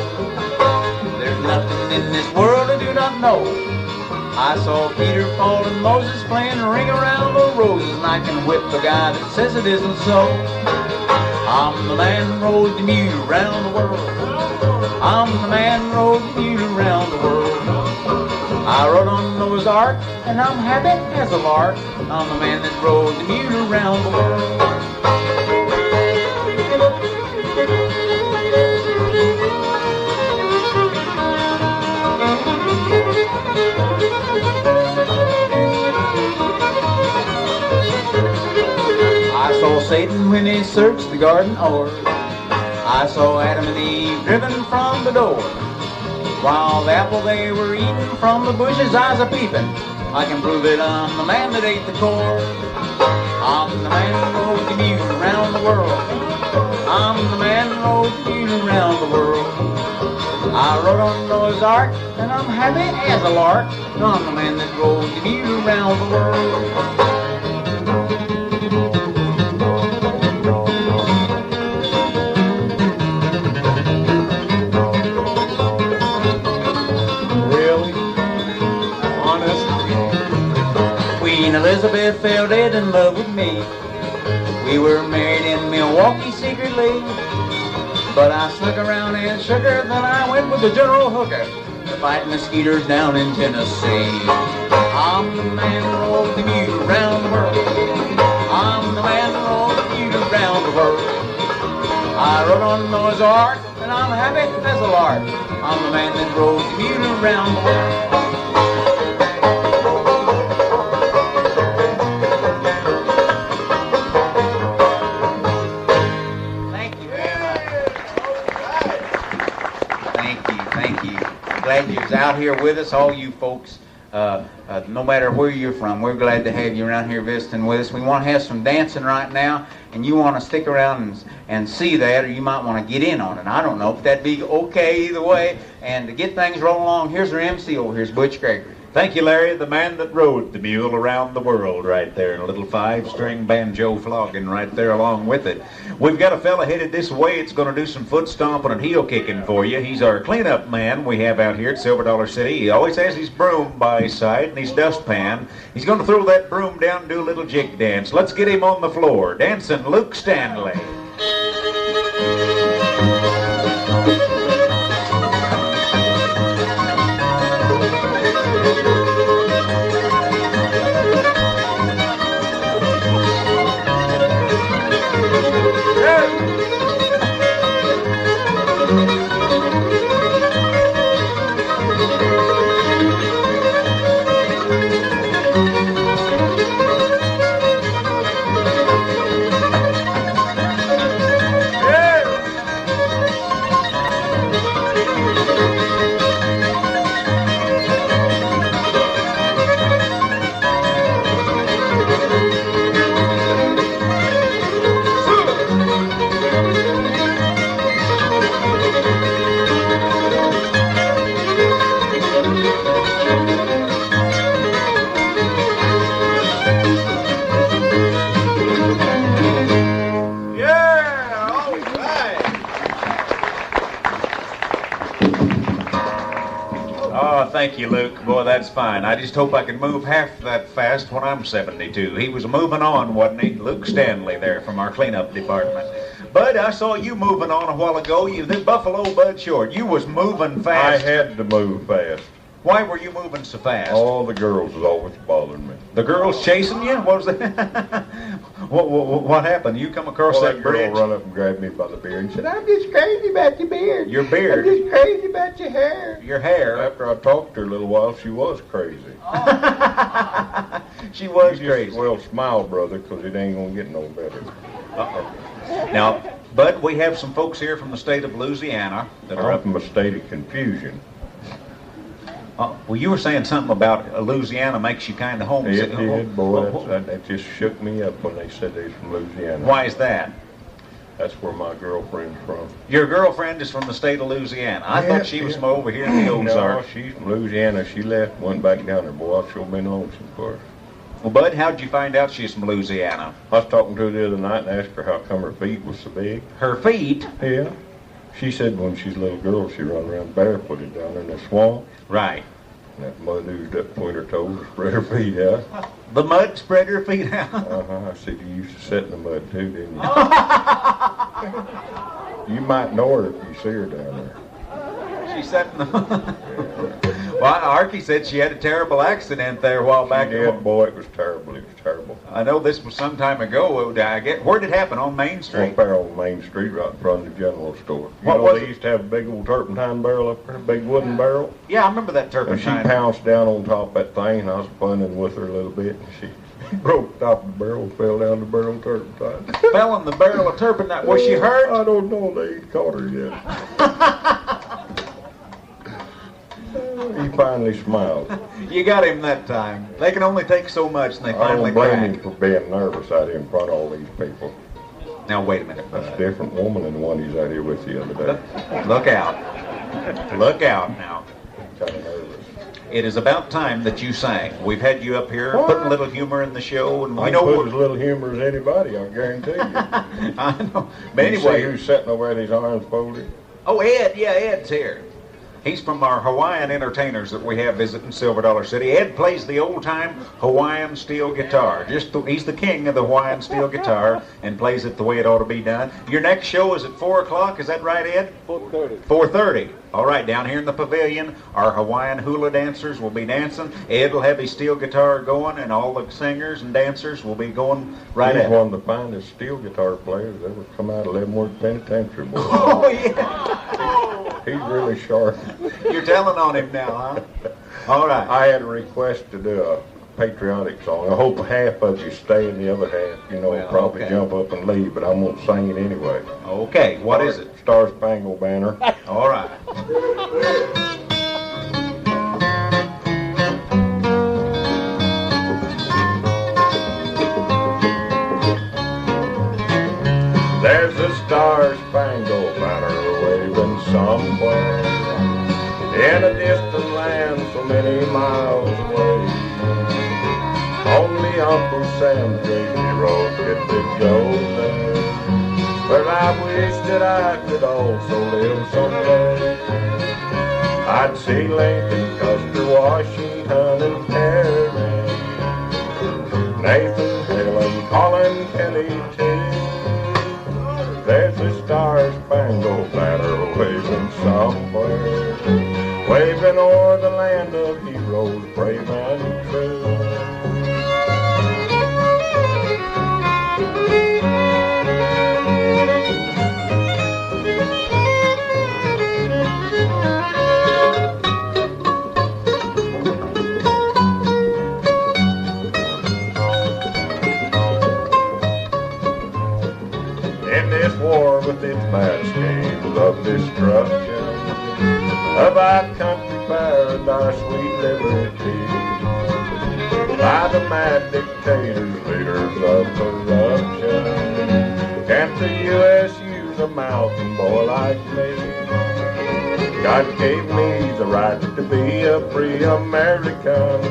There's nothing in this world I do not know. I saw Peter, Paul, and Moses playing Ring Around the Roses, and I can whip a guy that says it isn't so. I'm the man that rode the mule around the world. I'm the man that rode the mule around the world. I rode on Noah's Ark, and I'm happy as a lark. I'm the man that rode the mule around the world. I saw Satan when he searched the garden o'er. I saw Adam and Eve driven from the door. While the apple they were eating from the bushes, eyes a-peeping. I can prove it, I'm the man that ate the core. I'm the man that rode the mule around the world. I'm the man that rode the mule around the world. I rode on Noah's Ark, and I'm happy as a lark. I'm the man that rode the mule around the world. Queen Elizabeth fell dead in love with me. We were married in Milwaukee secretly, but I snuck around and shook her. Then I went with the General Hooker to fight mosquitoes down in Tennessee. I'm the man that rode the mule around the world. I'm the man that rode the mule around the world. I rode on Noah's Ark, and I'm happy as a lark. I'm the man that rode the mule around the world. Glad you're out here with us, all you folks. No matter where you're from, we're glad to have you around here visiting with us. We want to have some dancing right now, and you want to stick around and see that, or you might want to get in on it. I don't know, but that'd be okay either way. And to get things rolling along, here's our MC over. Here's Butch Gregory. Thank you, Larry, the man that rode the mule around the world right there, and a little 5-string banjo flogging right there along with it. We've got a fella headed this way. It's going to do some foot stomping and heel kicking for you. He's our cleanup man we have out here at Silver Dollar City. He always has his broom by his side and his dustpan. He's going to throw that broom down and do a little jig dance. Let's get him on the floor. Dancing Luke Stanley. Thank you, Luke. Boy, that's fine. I just hope I can move half that fast when I'm 72. He was moving on, wasn't he? Luke Stanley there from our cleanup department. Bud, I saw you moving on a while ago. You, the Buffalo Bud Short. You was moving fast. I had to move fast. Why were you moving so fast? All the girls was always bothering me. The girls chasing you? What was that? What happened? You come across that bridge? Girl run up and grabbed me by the beard and said, "I'm just crazy about your beard." Your beard? I'm just crazy about your hair. Your hair? After I talked to her a little while, she was crazy. Oh. She was crazy. Well, smile, brother, because it ain't going to get no better. Uh-oh. Now, Bud, we have some folks here from the state of Louisiana that are I'm from a state of confusion. Well, you were saying something about Louisiana makes you kind of homesick. It did, boy. That just shook me up when they said they was from Louisiana. Why is that? That's where my girlfriend's from. Your girlfriend is from the state of Louisiana. I thought she was from over here in the Ozarks. No, she's from Louisiana. She left, went back down there. Boy, I've sure been lonesome for her. Well, Bud, how'd you find out she's from Louisiana? I was talking to her the other night and asked her how come her feet was so big. Her feet? Yeah. She said when she's a little girl, she run around barefooted down there in the swamp. Right. And that mud oozed up between her toes and spread her feet out. The mud spread her feet out? Uh-huh. I said, you used to sit in the mud too, didn't you? You might know her if you see her down there. She sat in the mud. Well, Arkie said she had a terrible accident there a while back. Yeah, boy, it was terrible. It was terrible. I know this was some time ago. Where did it happen? On Main Street? Up there on Main Street, right in front of the general store. What was they it? used to have a big old turpentine barrel up there, a big wooden barrel. Yeah, I remember that And turpentine. she pounced down on top of that thing, and I was funning with her a little bit, and she broke the top of the barrel and fell down the barrel of turpentine. Fell in the barrel of turpentine. Was she hurt? I don't know. They ain't caught her yet. He finally smiled. You got him that time. They can only take so much, and they I finally don't blame crack. him for being nervous out here in front of all these people. Now, wait a minute. That's a different woman than the one he's out here with the other day. Look out. Look out now. Kind of nervous. It is about time that you sang. We've had you up here What? putting a little humor in the show, and I we know know put as little humor as anybody, I guarantee you. I know. But You see anyway, who's sitting over at his arms folded? oh, Ed, yeah, Ed's here. He's from our Hawaiian entertainers that we have visiting Silver Dollar City. Ed plays the old-time Hawaiian steel guitar. He's the king of the Hawaiian steel guitar and plays it the way it ought to be done. Your next show is at 4 o'clock, is that right, Ed? 4:30. 4:30. All right, down here in the pavilion, our Hawaiian hula dancers will be dancing. Ed will have his steel guitar going, and all the singers and dancers will be going right He's at one of the finest steel guitar players ever come out of Leavenworth Penitentiary, boy. Oh, yeah. He's really sharp. You're telling on him now, huh? All right. I had a request to do a patriotic song. I hope half of you stay and the other half, Well, probably okay. jump up and leave, but I'm going to sing it anyway. Okay, what is it? Star Spangled Banner. All right. There's a Star-Spangled Banner waving somewhere in a distant land so many miles away. Only Uncle Sam J.G. Road get to go there, where I wish that I could also live someday. I'd see Lincoln, Custer, Washington, and Harry, Nathan, Helen, Colin, Kelly, too. There's a Star-Spangled Banner waving somewhere, waving o'er the land of heroes brave and true. In this war with its mad schemes of destruction of our country paradise, sweet liberty, by the mad dictators, leaders of corruption, can't the U.S. use a mountain boy like me? God gave me the right to be a free American,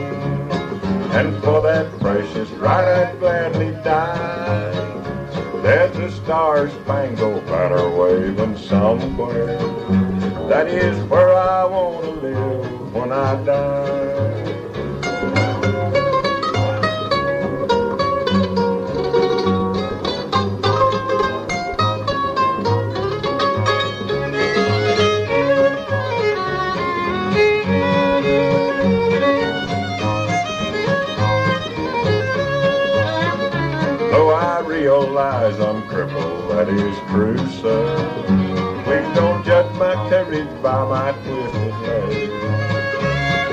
and for that precious right I'd gladly die. There's a Star-Spangled Banner waving somewhere, that is where I want to live when I die. Though I realize I'm crippled, that is true, sir. Please don't judge my courage by my twisted leg.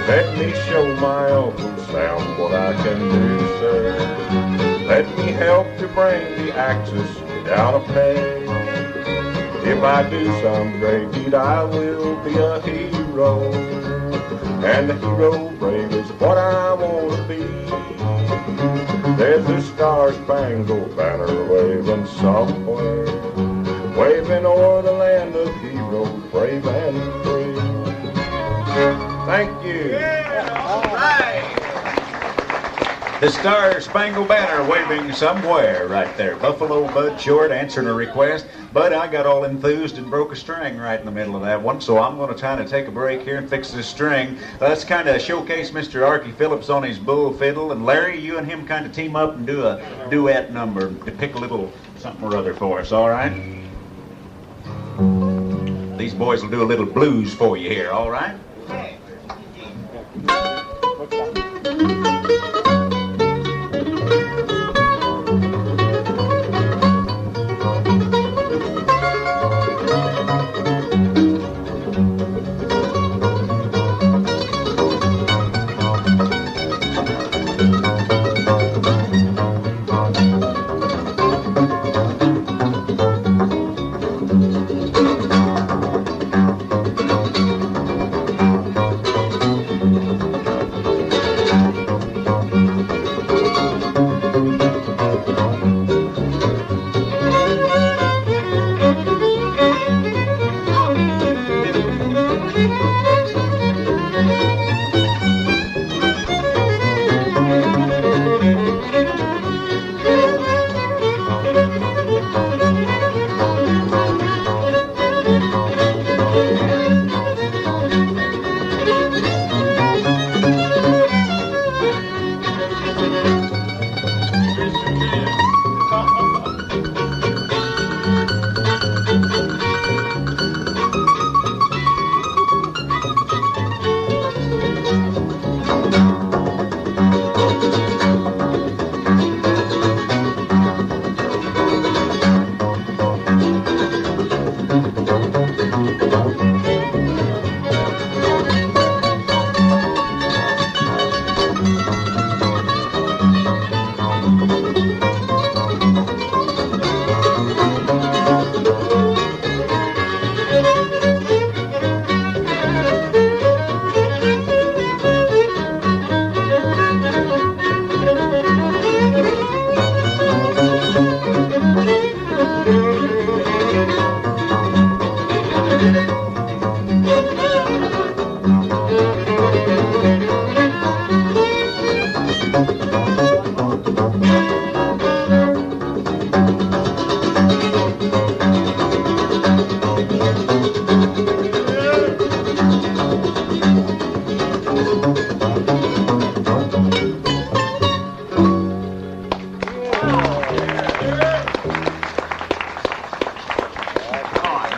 Let me show my Uncle Sam what I can do, sir. Let me help to bring the Axis down a peg. If I do some great deed, I will be a hero, and a hero brave is what I want to be. There's a Star-Spangled Banner waving somewhere, waving o'er the land of heroes brave and free. Thank you. All right. The Star-Spangled Banner waving somewhere right there. Buffalo Bud Short answering a request. But I got all enthused and broke a string right in the middle of that one, so I'm going to try to take a break here and fix this string. Let's kind of showcase Mr. Arkie Phillips on his bull fiddle. And Larry, you and him kind of team up and do a duet number to pick a little something or other for us, all right? These boys will do a little blues for you here, all right?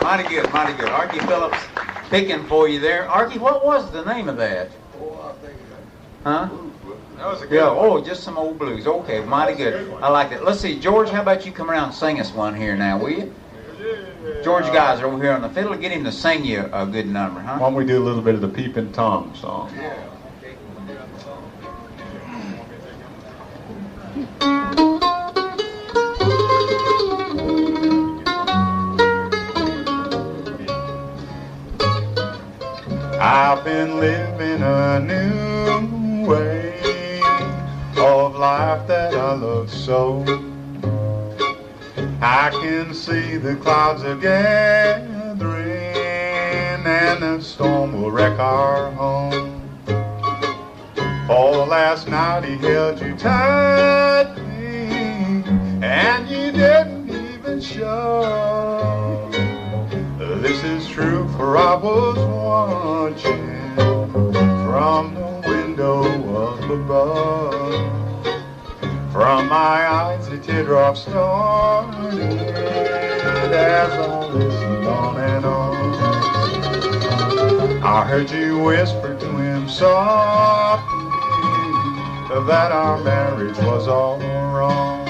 Mighty good, mighty good. Arkie Phillips picking for you there. Arkie, what was the name of that? Huh? That was a good Yeah, one. oh, just some old blues. Okay, mighty good. I like that. Let's see, George, how about you come around and sing us one here now, will you? George Geisser over here on the fiddle. Get him to sing you a good number, huh? Why don't we do a little bit of the Peeping Tom song? I've been living a new way of life that I love so. I can see the clouds are gathering and the storm will wreck our home. Oh, last night he held you tightly and you didn't even show. This is true, for I was watching from the window up above. From my eyes the teardrops started as I listened on and on. I heard you whisper to him softly that our marriage was all wrong.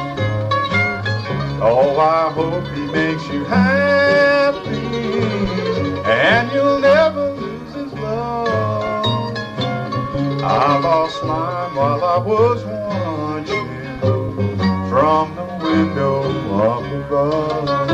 Oh, I hope he makes you happy and you'll never lose his love. I lost mine while I was watching from the window up above.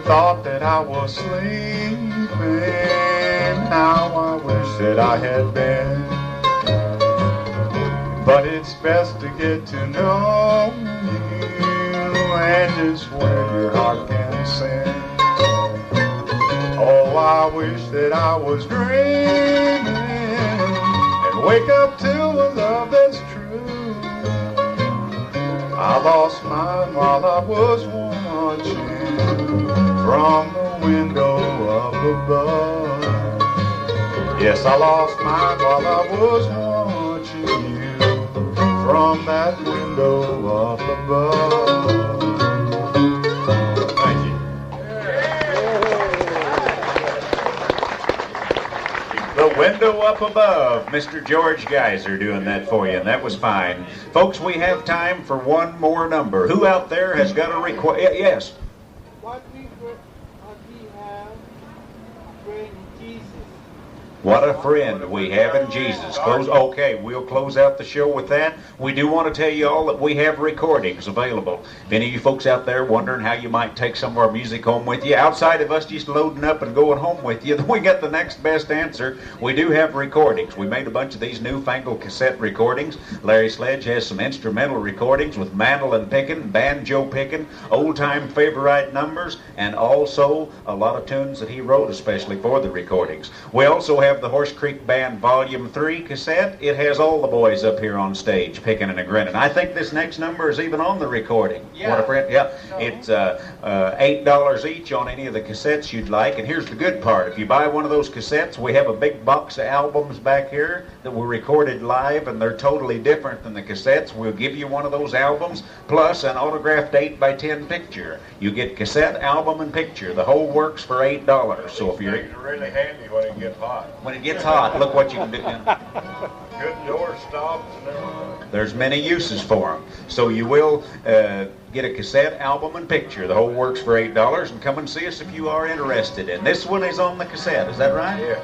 Thought that I was sleeping, how I wish that I had been. But it's best to get to know you and just where your heart can send. Oh, I wish that I was dreaming and wake up to a love that's true. I lost mine while I was watching from the window up above. Yes, I lost mine while I was watching you from that window up above. Thank you. The window up above, Mr. George Geisser doing that for you, and that was fine. Folks, we have time for one more number. Who out there has got a request? Yes. What we have praying Jesus. What a friend we have in Jesus. Okay, we'll close out the show with that. We do want to tell you all that we have recordings available. If any of you folks out there wondering how you might take some of our music home with you, outside of us just loading up and going home with you, then we got the next best answer. We do have recordings. We made a bunch of these newfangled cassette recordings. Larry Sledge has some instrumental recordings with mandolin picking, banjo picking, old-time favorite numbers, and also a lot of tunes that he wrote especially for the recordings. We also have the Horse Creek Band Volume 3 cassette. It has all the boys up here on stage picking and grinning. I think this next number is even on the recording. Yeah. What a friend. Yeah. It's $8 each on any of the cassettes you'd like. And here's the good part. If you buy one of those cassettes, we have a big box of albums back here that were recorded live, and they're totally different than the cassettes. We'll give you one of those albums plus an autographed 8x10 picture. You get cassette, album, and picture. The whole works for $8. So if you're really handy when it gets hot. When it gets hot, look what you can do. Good door stops and everything. There's many uses for them. So you will get a cassette, album, and picture. The whole works for $8, and come and see us if you are interested. And this one is on the cassette, is that right? Yeah.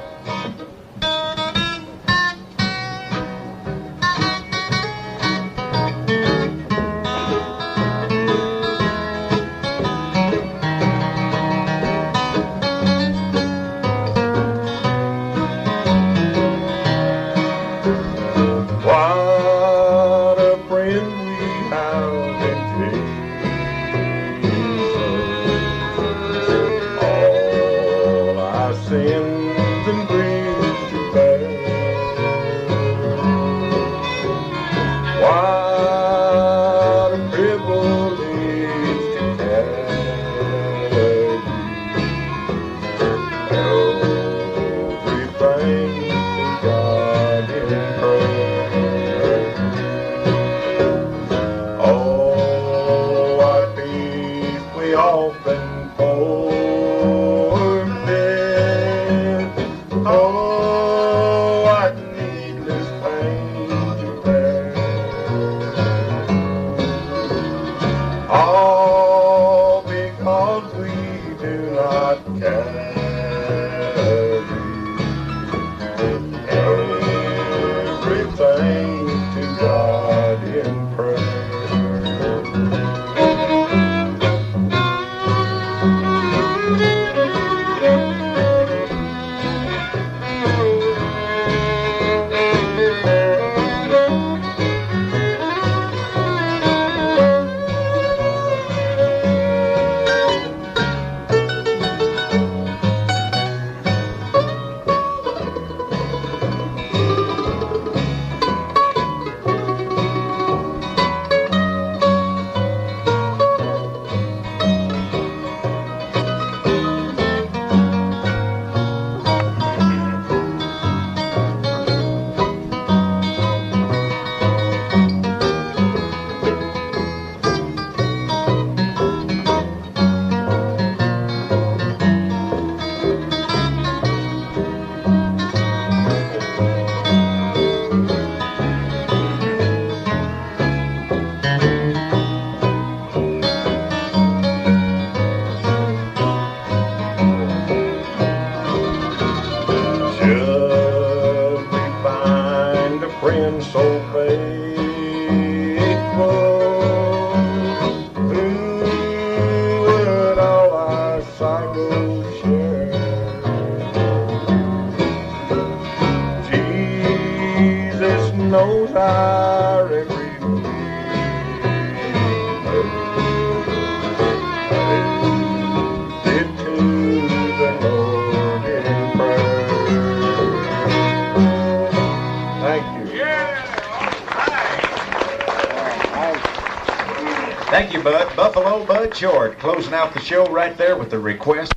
Thank you, Bud. Buffalo Bud Short closing out the show right there with the request